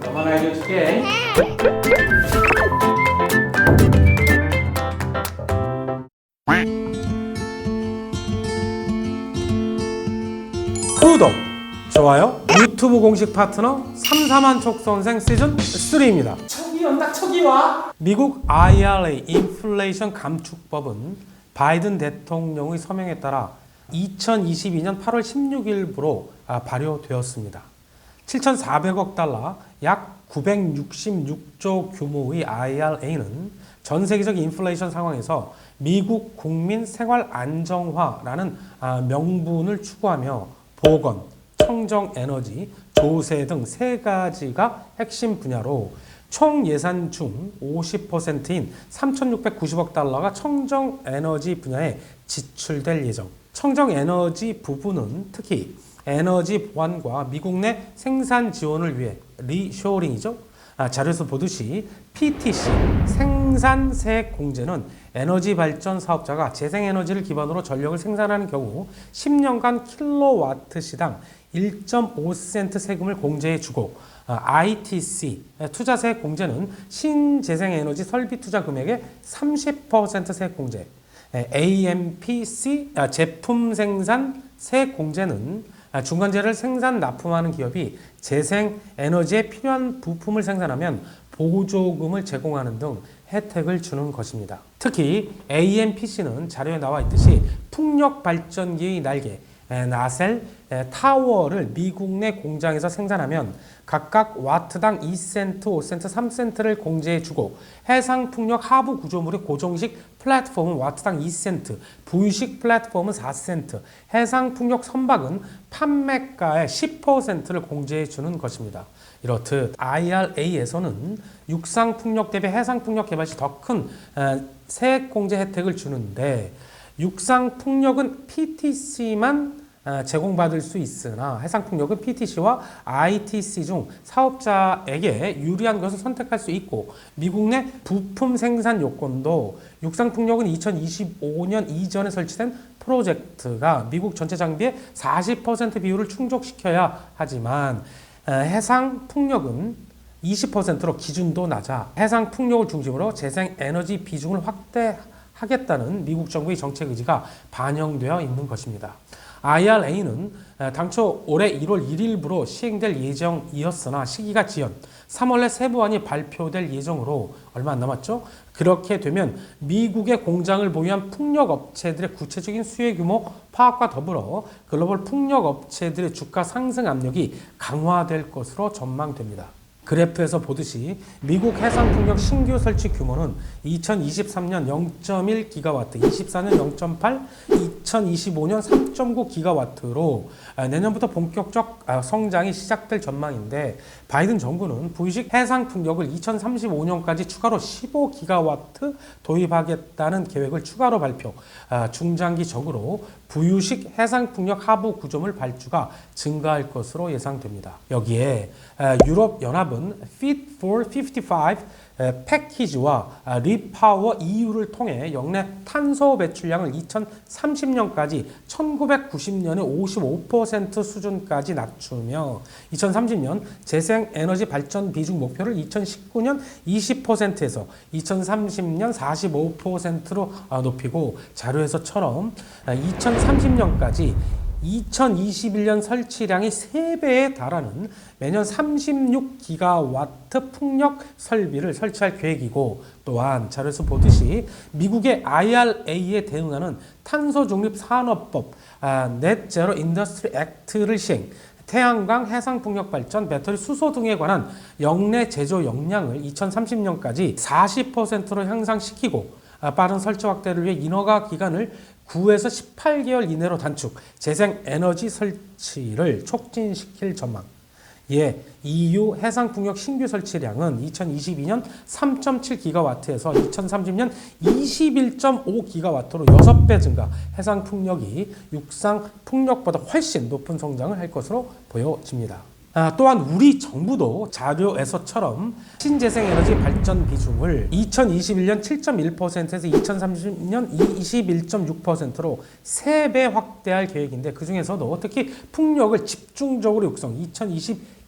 너만 알려줄게. 구독, 좋아요, 유튜브 공식 파트너 3사만 촉선생 시즌 3입니다. 척이 온다, 척이 와. 미국 IRA 인플레이션 감축법은 바이든 대통령의 서명에 따라 2022년 8월 16일부로 발효되었습니다. 7,400억 달러, 약 966조 규모의 IRA는 전 세계적 인플레이션 상황에서 미국 국민 생활 안정화라는 명분을 추구하며 보건, 청정 에너지, 조세 등 세 가지가 핵심 분야로 총 예산 중 50%인 3,690억 달러가 청정 에너지 분야에 지출될 예정. 청정 에너지 부분은 특히 에너지 보안과 미국 내 생산 지원을 위해 리쇼링이죠. 자료에서 보듯이 PTC, 생산세 공제는 에너지 발전 사업자가 재생에너지를 기반으로 전력을 생산하는 경우 10년간 킬로와트 시당 1.5센트 세금을 공제해주고, ITC, 투자세 공제는 신재생에너지 설비 투자 금액의 30% 세공제, AMPC, 제품 생산 세공제는 중간재를 생산 납품하는 기업이 재생에너지에 필요한 부품을 생산하면 보조금을 제공하는 등 혜택을 주는 것입니다. 특히 AMPC는 자료에 나와 있듯이 풍력 발전기의 날개, 나셀, 타워를 미국 내 공장에서 생산하면 각각 와트당 2센트, 5센트, 3센트를 공제해주고, 해상풍력 하부 구조물의 고정식 플랫폼은 와트당 2센트, 부유식 플랫폼은 4센트, 해상풍력 선박은 판매가의 10%를 공제해주는 것입니다. 이렇듯 IRA에서는 육상풍력 대비 해상풍력 개발 시 더 큰 세액 공제 혜택을 주는데, 육상풍력은 PTC만 제공받을 수 있으나 해상풍력은 PTC와 ITC 중 사업자에게 유리한 것을 선택할 수 있고, 미국 내 부품 생산 요건도 육상풍력은 2025년 이전에 설치된 프로젝트가 미국 전체 장비의 40% 비율을 충족시켜야 하지만, 해상풍력은 20%로 기준도 낮아 해상풍력을 중심으로 재생에너지 비중을 확대하겠다는 미국 정부의 정책 의지가 반영되어 있는 것입니다. IRA는 당초 올해 1월 1일부로 시행될 예정이었으나 시기가 지연, 3월 내 세부안이 발표될 예정으로 얼마 안 남았죠? 그렇게 되면 미국의 공장을 보유한 풍력업체들의 구체적인 수혜 규모 파악과 더불어 글로벌 풍력업체들의 주가 상승 압력이 강화될 것으로 전망됩니다. 그래프에서 보듯이 미국 해상풍력 신규 설치 규모는 2023년 0.1기가와트, 24년 0.8, 2025년 3.9 기가와트로 내년부터 본격적 성장이 시작될 전망인데, 바이든 정부는 부유식 해상풍력을 2035년까지 추가로 15기가와트 도입하겠다는 계획을 추가로 발표, 중장기적으로 부유식 해상풍력 하부 구조물 발주가 증가할 것으로 예상됩니다. 여기에 유럽연합은 Fit for 55 패키지와 리파워 EU를 통해 역내 탄소 배출량을 2030년까지 1990년의 55% 수준까지 낮추며 2030년 재생에너지 발전 비중 목표를 2019년 20%에서 2030년 45%로 높이고, 자료에서처럼 2030년까지 2021년 설치량이 3배에 달하는 매년 36기가와트 풍력 설비를 설치할 계획이고, 또한 자료에서 보듯이 미국의 IRA에 대응하는 탄소 중립 산업법 Net Zero Industry Act를 시행, 태양광, 해상풍력 발전, 배터리 수소 등에 관한 역내 제조 역량을 2030년까지 40%로 향상시키고, 빠른 설치 확대를 위해 인허가 기간을 9에서 18개월 이내로 단축, 재생에너지 설치를 촉진시킬 전망. 예, EU 해상풍력 신규 설치량은 2022년 3.7기가와트에서 2030년 21.5기가와트로 6배 증가, 해상풍력이 육상풍력보다 훨씬 높은 성장을 할 것으로 보여집니다. 또한 우리 정부도 자료에서처럼 신재생에너지 발전 비중을 2021년 7.1%에서 2030년 21.6%로 3배 확대할 계획인데 그중에서도 특히 풍력을 집중적으로 육성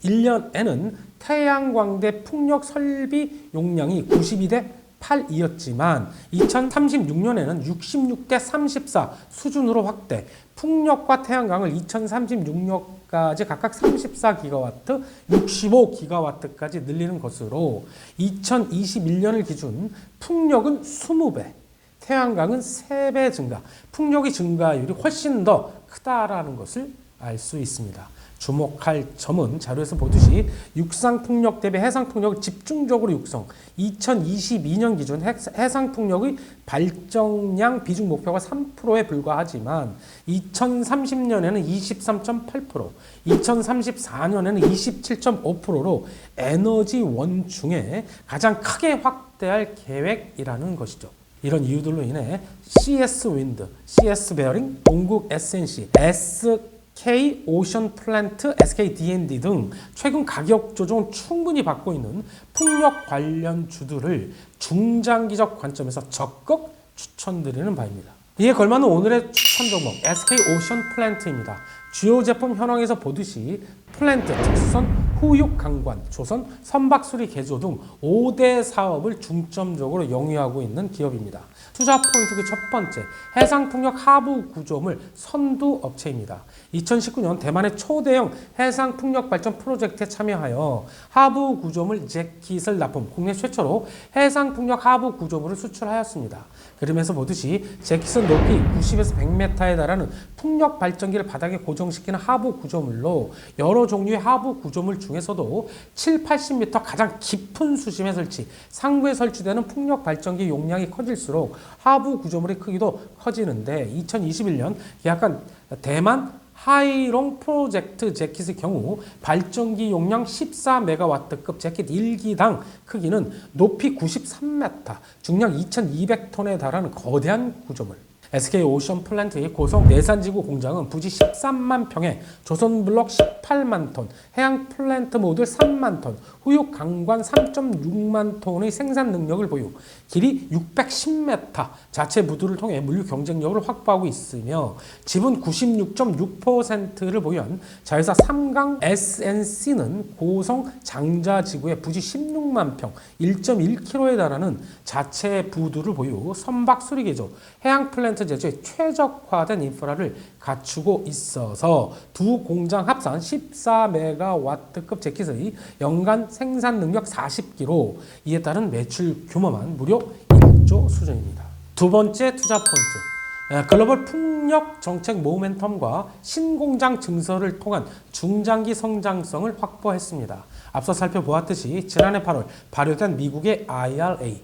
2021년에는 태양광대 풍력 설비 용량이 92대 8이었지만 2036년에는 66대 34 수준으로 확대, 풍력과 태양광을 2036년까지 각각 34기가와트, 65기가와트까지 늘리는 것으로 2021년을 기준 풍력은 20배, 태양광은 3배 증가, 풍력의 증가율이 훨씬 더 크다라는 것을 알 수 있습니다. 주목할 점은 자료에서 보듯이 육상풍력 대비 해상풍력을 집중적으로 육성 2022년 기준 해상풍력의 발전량 비중 목표가 3%에 불과하지만 2030년에는 23.8%, 2034년에는 27.5%로 에너지원 중에 가장 크게 확대할 계획이라는 것이죠. 이런 이유들로 인해 CS 윈드, CS 베어링, 동국 SNC, SK 오션 플랜트, SK D&D 등 최근 가격 조정을 충분히 받고 있는 풍력 관련 주들을 중장기적 관점에서 적극 추천드리는 바입니다. 이에 걸맞는 오늘의 추천 종목 SK 오션 플랜트입니다. 주요 제품 현황에서 보듯이 플랜트, 특수선, 후육 강관, 조선, 선박수리 개조 등 5대 사업을 중점적으로 영위하고 있는 기업입니다. 투자 포인트 그 첫 번째, 해상풍력 하부 구조물 선두 업체입니다. 2019년 대만의 초대형 해상풍력 발전 프로젝트에 참여하여 하부 구조물 재킷을 납품, 국내 최초로 해상풍력 하부 구조물을 수출하였습니다. 그림에서 보듯이 재킷은 높이 90에서 100m에 달하는 풍력 발전기를 바닥에 고정시키는 하부 구조물로 여러 종류의 하부 구조물 중에서도 7, 80m 가장 깊은 수심에 설치, 상부에 설치되는 풍력 발전기 용량이 커질수록 하부 구조물의 크기도 커지는데 2021년 약간 대만 하이롱 프로젝트 재킷의 경우 발전기 용량 14메가와트급 재킷 1기당 크기는 높이 93m, 중량 2200톤에 달하는 거대한 구조물. SK 오션 플랜트의 고성 내산지구 공장은 부지 13만 평에 조선블록 18만 톤, 해양 플랜트 모듈 3만 톤, 후육 강관 3.6만 톤의 생산 능력을 보유, 길이 610m, 자체 부두를 통해 물류 경쟁력을 확보하고 있으며 지분 96.6%를 보유한 자회사 삼강 SNC는 고성 장자지구에 부지 16만 평, 1.1km에 달하는 자체 부두를 보유, 선박 수리 개조, 해양 플랜트 제조에 최적화된 인프라를 갖추고 있어서 두 공장 합산 14메가와트급 재킷의 연간 생산 능력 40kg, 이에 따른 매출 규모만 무려 1조 수준입니다. 두 번째 투자 포인트, 글로벌 풍력 정책 모멘텀과 신공장 증설을 통한 중장기 성장성을 확보했습니다. 앞서 살펴보았듯이 지난해 8월 발효된 미국의 IRA,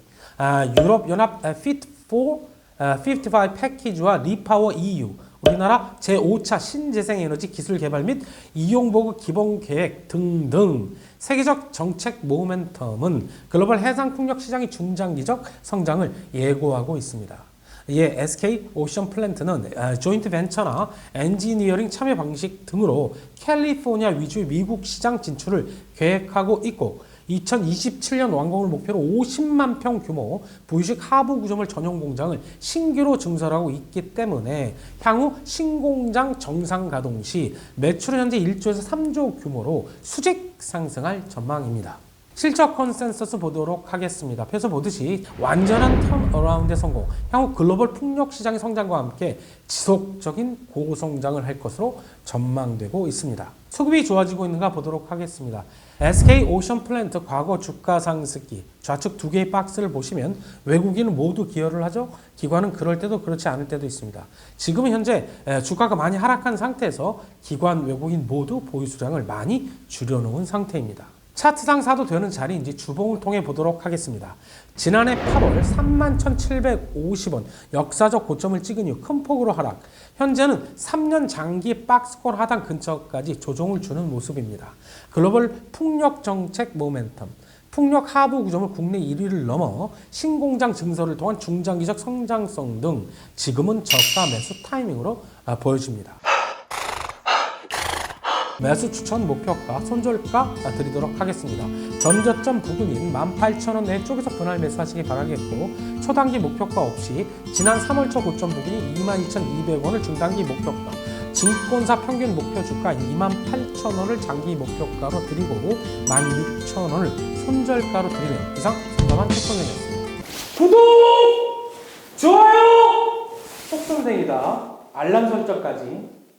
유럽연합 Fit for 55 패키지와 리파워 EU, 우리나라 제5차 신재생에너지 기술 개발 및 이용보급 기본계획 등등 세계적 정책 모멘텀은 글로벌 해상풍력 시장의 중장기적 성장을 예고하고 있습니다. 이에 SK 오션 플랜트는 조인트 벤처나 엔지니어링 참여 방식 등으로 캘리포니아 위주의 미국 시장 진출을 계획하고 있고 2027년 완공을 목표로 50만 평 규모 부유식 하부 구조물 전용 공장을 신규로 증설하고 있기 때문에 향후 신공장 정상 가동 시 매출은 현재 1조에서 3조 규모로 수직 상승할 전망입니다. 실적 컨센서스 보도록 하겠습니다. 앞에서 보듯이 완전한 턴어라운드의 성공, 향후 글로벌 풍력 시장의 성장과 함께 지속적인 고성장을 할 것으로 전망되고 있습니다. 수급이 좋아지고 있는가 보도록 하겠습니다. SK 오션 플랜트 과거 주가 상승기 좌측 두 개의 박스를 보시면 외국인은 모두 기여를 하죠. 기관은 그럴 때도 그렇지 않을 때도 있습니다. 지금은 현재 주가가 많이 하락한 상태에서 기관 외국인 모두 보유 수량을 많이 줄여놓은 상태입니다. 차트상 사도 되는 자리인지 주봉을 통해 보도록 하겠습니다. 지난해 8월 31,750원 역사적 고점을 찍은 이후 큰 폭으로 하락, 현재는 3년 장기 박스권 하단 근처까지 조정을 주는 모습입니다. 글로벌 풍력 정책 모멘텀, 풍력 하부 구조물 국내 1위를 넘어 신공장 증설을 통한 중장기적 성장성 등 지금은 저가 매수 타이밍으로 보여집니다. 매수 추천 목표가, 손절가 드리도록 하겠습니다. 전저점 부근인 18,000원 내 쪽에서 분할 매수하시기 바라겠고, 초단기 목표가 없이 지난 3월 초 고점 부근이 22,200원을 중단기 목표가, 증권사 평균 목표 주가 28,000원을 장기 목표가로 드리고 16,000원을 손절가로 드리며 이상 상담한 채권형이었습니다. 구독! 좋아요! 속성생이다. 알람 설정까지